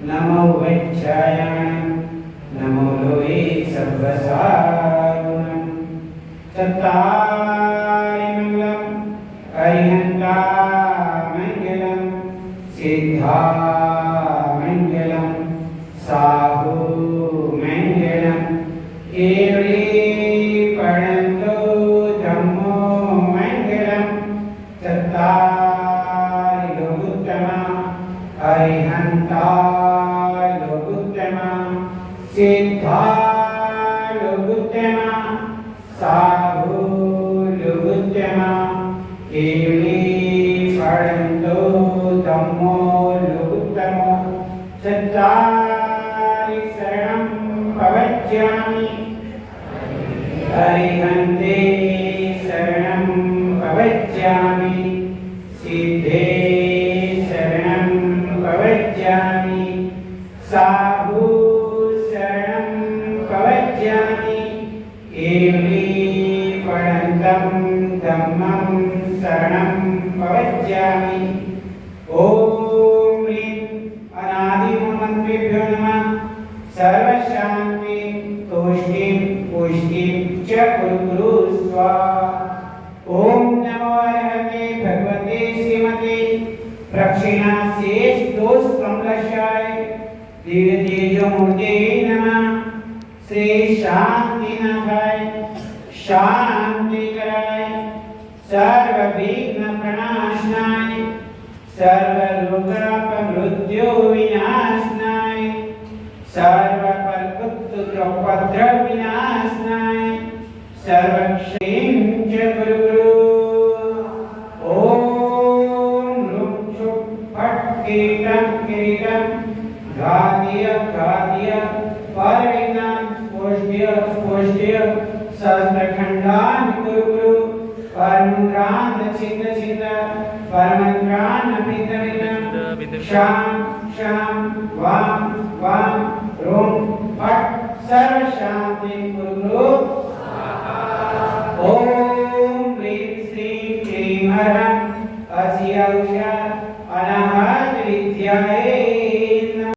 नमो वैच्छायण नमो लोये सर्वसारुणं चत्तारिमङ्गलं अरिहन्तामङ्गलं सिद्धामङ्गलं साहुमङ्गलं केवले पठन्तो धम्मो मङ्गलं चत्तारि लोकोत्तमा अरिहन्ता लोकोत्तमा सिद्धा लोकोत्तमा साधु लोकोत्तमा केवले पठन्तो धम्मो लोकोत्तमो चत्तारि शरणं प्रवक्ष्यामि अरिहन्ते शरणं प्रवक्ष्यामि सिद्धे शरणं प्रवक्ष्यामि साधु शरणं प्रवक्ष्यामि केवले पठन्तं धम्मं शरणं प्रवक्ष्यामि ॐ ह्रीं अनादिमन्त्रेभ्यो नमः सर्वशान्तिं तुष्टिं पुष्टिं च कुरु स्वाहा ॐ नमो अर्हते भगवते श्रीमते प्रक्षिणाशेषदोषकमलशाय दिव्यतेजोमूर्ते नमः श्री शान्तिनाथाय शान्तिकराय सर्वविघ्नप्रणाशनाय सर्वरोगमृत्युविनाशनाय सर्वकल्पद्रुपद्रविनाशनाय सर्वक्षेम च गुरु ॐ लुं छुं फट् किरीटं घातीय परविघ्नं स्पोष्ट्य सहस्रखण्डान् गुरु परमन्त्रान् छिन्द परमन्त्रान् अभितमिदं शां वां ह्रूं फट् सर्वशान्तिं कुरु ॐ